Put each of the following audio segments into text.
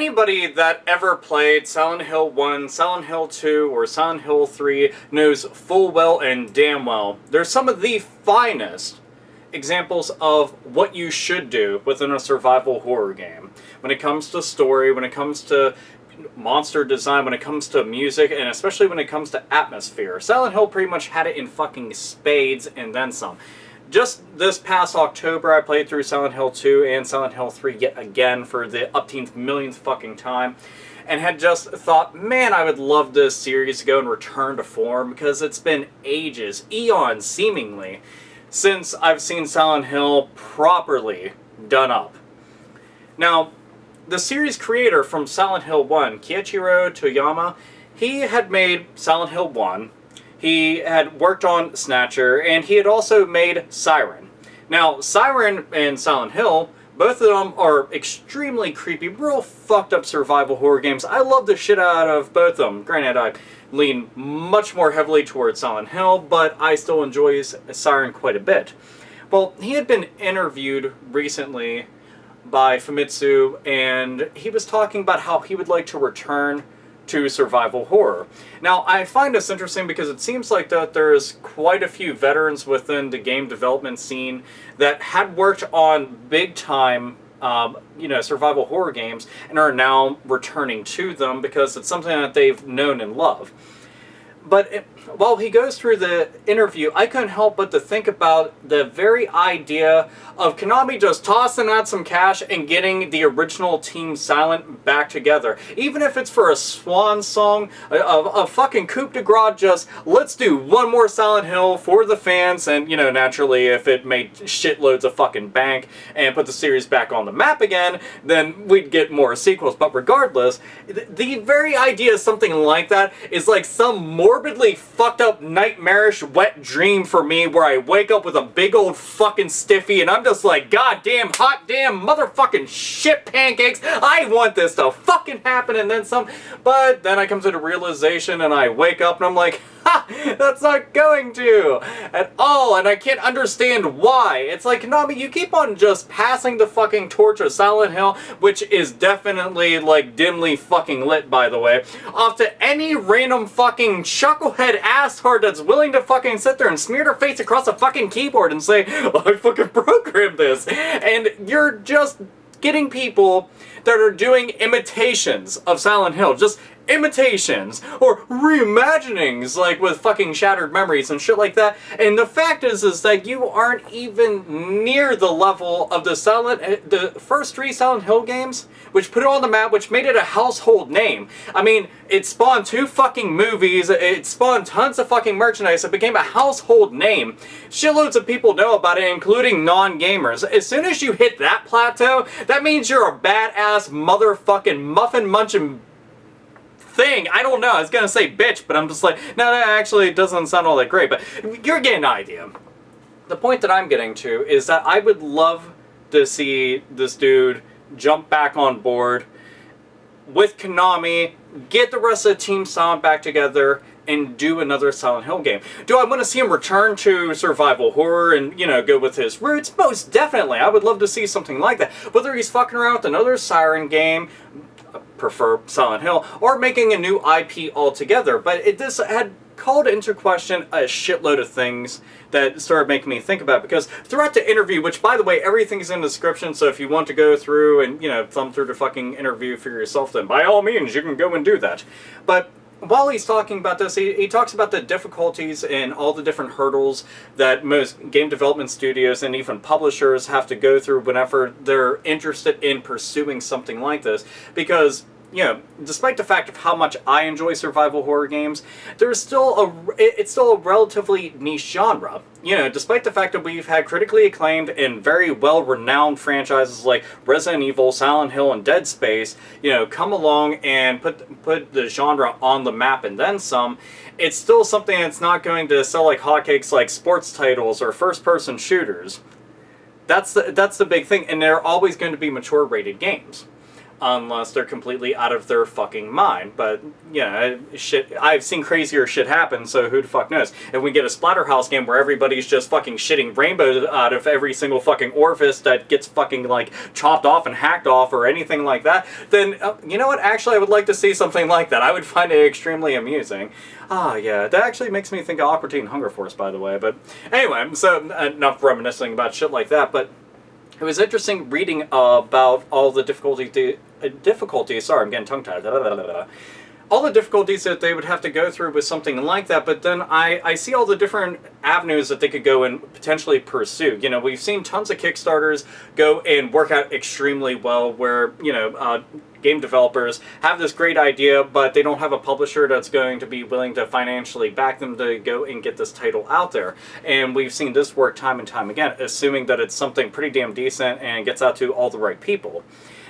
Anybody that ever played Silent Hill 1, Silent Hill 2, or Silent Hill 3 knows full well and damn well they're some of the finest examples of what you should do within a survival horror game. When it comes to story, when it comes to monster design, when it comes to music, and especially when it comes to atmosphere. Silent Hill pretty much had it in fucking spades and then some. Just this past October, I played through Silent Hill 2 and Silent Hill 3 yet again for the upteenth millionth fucking time, and had just thought, man, I would love this series to go and return to form, because it's been ages, eons seemingly, since I've seen Silent Hill properly done up. Now, the series creator from Silent Hill 1, Keiichiro Toyama, he had made Silent Hill 1, he had worked on Snatcher, and he had also made Siren. Now, Siren and Silent Hill, both of them are extremely creepy, real fucked up survival horror games. I love the shit out of both of them. Granted, I lean much more heavily towards Silent Hill, but I still enjoy Siren quite a bit. Well, he had been interviewed recently by Famitsu, and he was talking about how he would like to return to survival horror. Now, I find this interesting because it seems like that there's quite a few veterans within the game development scene that had worked on big-time survival horror games and are now returning to them because it's something that they've known and loved. But while he goes through the interview, I couldn't help but to think about the very idea of Konami just tossing out some cash and getting the original Team Silent back together. Even if it's for a swan song, a fucking coup de grace, just let's do one more Silent Hill for the fans, and, naturally, if it made shitloads of fucking bank and put the series back on the map again, then we'd get more sequels. But regardless, the very idea of something like that is like some morbidly fucked up nightmarish wet dream for me, where I wake up with a big old fucking stiffy and I'm just like, goddamn hot damn motherfucking shit pancakes, I want this to fucking happen and then some. But then I come to the realization and I wake up and I'm like, ha, that's not going to at all, and I can't understand why. It's like, Konami, you keep on just passing the fucking torch of Silent Hill, which is definitely like dimly fucking lit, by the way, off to any random fucking chucklehead asshole that's willing to fucking sit there and smear their face across a fucking keyboard and say, oh, I fucking programmed this. And you're just getting people that are doing imitations of Silent Hill, just imitations or reimaginings, like with fucking Shattered Memories and shit like that. And the fact is that you aren't even near the level of the first 3 Silent Hill games, which put it on the map, which made it a household name. I mean, it spawned 2 fucking movies, it spawned tons of fucking merchandise, it became a household name. Shitloads of people know about it, including non-gamers. As soon as you hit that plateau, that means you're a badass motherfucking muffin-munching thing. I don't know, I was gonna say bitch, but I'm just like, no, actually it doesn't sound all that great, but you're getting an idea. The point that I'm getting to is that I would love to see this dude jump back on board with Konami, get the rest of the Team Silent back together, and do another Silent Hill game. Do I want to see him return to survival horror and, go with his roots? Most definitely. I would love to see something like that. Whether he's fucking around with another Siren game, prefer Silent Hill, or making a new IP altogether. But this had called into question a shitload of things that started making me think about it, because throughout the interview, which, by the way, everything's in the description, so if you want to go through and, thumb through the fucking interview for yourself, then by all means, you can go and do that. But while he's talking about this, he talks about the difficulties and all the different hurdles that most game development studios and even publishers have to go through whenever they're interested in pursuing something like this. Because, despite the fact of how much I enjoy survival horror games, it's still a relatively niche genre. Despite the fact that we've had critically acclaimed and very well-renowned franchises like Resident Evil, Silent Hill, and Dead Space, come along and put the genre on the map and then some, it's still something that's not going to sell like hotcakes like sports titles or first-person shooters. That's the big thing, and they're always going to be mature-rated games. unless they're completely out of their fucking mind. But, yeah, shit, I've seen crazier shit happen, so who the fuck knows? If we get a Splatterhouse game where everybody's just fucking shitting rainbows out of every single fucking orifice that gets fucking, like, chopped off and hacked off or anything like that, then, you know what? Actually, I would like to see something like that. I would find it extremely amusing. Ah, yeah, that actually makes me think of Aqua Teen Hunger Force, by the way. But anyway, so enough reminiscing about shit like that, but it was interesting reading about all the difficulties, sorry, I'm getting tongue-tied, all the difficulties that they would have to go through with something like that, but then I see all the different avenues that they could go and potentially pursue. You know, we've seen tons of Kickstarters go and work out extremely well where, you know, game developers have this great idea, but they don't have a publisher that's going to be willing to financially back them to go and get this title out there. And we've seen this work time and time again, assuming that it's something pretty damn decent and gets out to all the right people.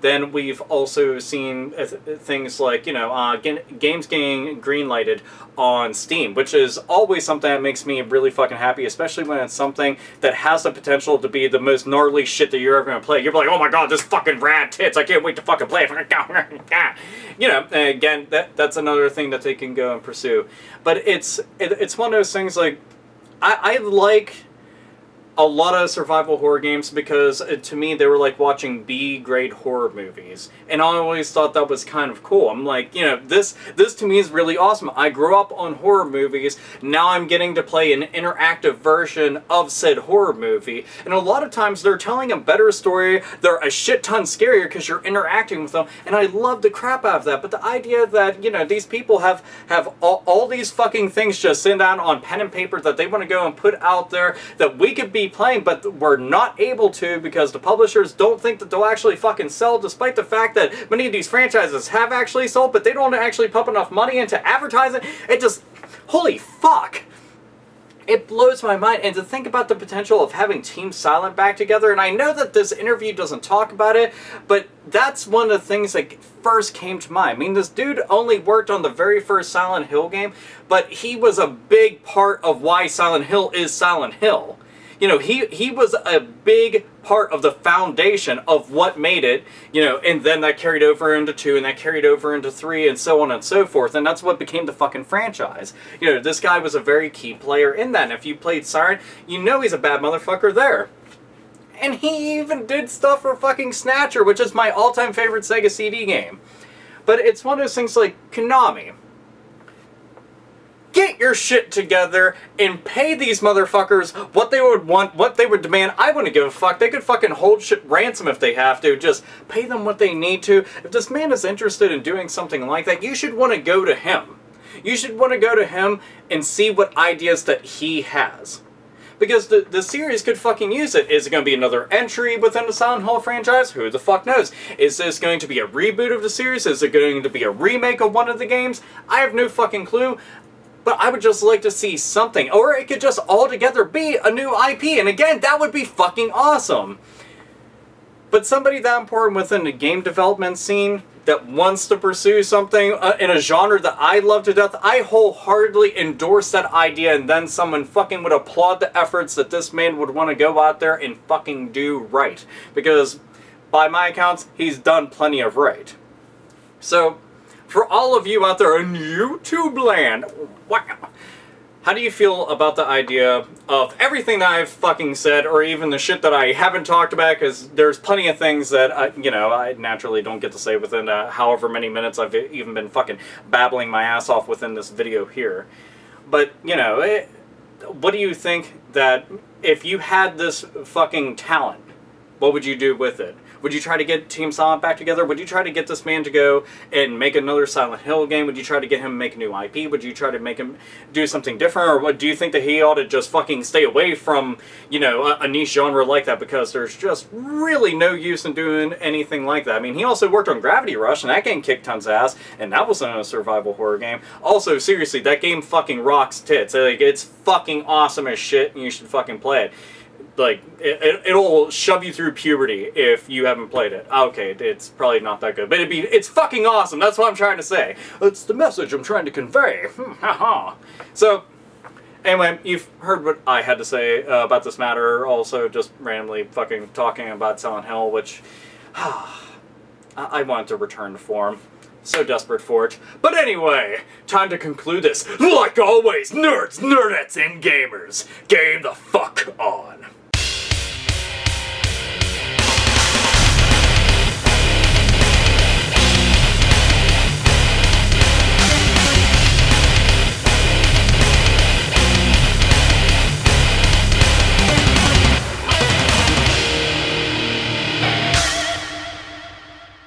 Then we've also seen things like, you know, games getting greenlighted on Steam, which is always something that makes me really fucking happy, especially when it's something that has the potential to be the most gnarly shit that you're ever going to play. You're like, oh my god, this fucking rad tits, I can't wait to fucking play it. You know, again, that's another thing that they can go and pursue. But it's one of those things, like, I like a lot of survival horror games because, to me, they were like watching B-grade horror movies. And I always thought that was kind of cool. I'm like, you know, this to me is really awesome. I grew up on horror movies. Now I'm getting to play an interactive version of said horror movie. And a lot of times they're telling a better story. They're a shit ton scarier because you're interacting with them. And I love the crap out of that. But the idea that, you know, these people have all these fucking things just sitting down on pen and paper that they want to go and put out there that we could be playing, but we're not able to because the publishers don't think that they'll actually fucking sell, despite the fact that many of these franchises have actually sold, but they don't actually pump enough money into advertising. It just, holy fuck. It blows my mind, and to think about the potential of having Team Silent back together, and I know that this interview doesn't talk about it, but that's one of the things that first came to mind. I mean, this dude only worked on the very first Silent Hill game, but he was a big part of why Silent Hill is Silent Hill. You know, he was a big part of the foundation of what made it, you know, and then that carried over into 2, and that carried over into 3, and so on and so forth, and that's what became the fucking franchise. You know, this guy was a very key player in that, and if you played Siren, you know he's a bad motherfucker there. And he even did stuff for fucking Snatcher, which is my all-time favorite Sega CD game. But it's one of those things like, Konami, get your shit together and pay these motherfuckers what they would want, what they would demand. I wouldn't give a fuck. They could fucking hold shit ransom if they have to. Just pay them what they need to. If this man is interested in doing something like that, you should want to go to him. You should want to go to him and see what ideas that he has. Because the series could fucking use it. Is it going to be another entry within the Silent Hill franchise? Who the fuck knows? Is this going to be a reboot of the series? Is it going to be a remake of one of the games? I have no fucking clue. But I would just like to see something. Or it could just altogether be a new IP. And again, that would be fucking awesome. But somebody that important within the game development scene that wants to pursue something in a genre that I love to death, I wholeheartedly endorse that idea, and then someone fucking would applaud the efforts that this man would want to go out there and fucking do right. Because, by my accounts, he's done plenty of right. So, for all of you out there in YouTube land, wow, how do you feel about the idea of everything that I've fucking said, or even the shit that I haven't talked about? Because there's plenty of things that, I naturally don't get to say within however many minutes I've even been fucking babbling my ass off within this video here. But, what do you think that if you had this fucking talent, what would you do with it? Would you try to get Team Silent back together? Would you try to get this man to go and make another Silent Hill game? Would you try to get him to make a new IP? Would you try to make him do something different? Or what, do you think that he ought to just fucking stay away from, a niche genre like that? Because there's just really no use in doing anything like that. I mean, he also worked on Gravity Rush, and that game kicked tons of ass, and that wasn't a survival horror game. Also, seriously, that game fucking rocks tits. Like, it's fucking awesome as shit, and you should fucking play it. Like, it'll shove you through puberty if you haven't played it. Okay, it's probably not that good, but it's fucking awesome. That's what I'm trying to say. It's the message I'm trying to convey. So, anyway, you've heard what I had to say about this matter. Also, just randomly fucking talking about Silent Hill, which, I want to return to form. So desperate for it. But anyway, time to conclude this. Like always, nerds, nerdettes, and gamers, game the fuck on.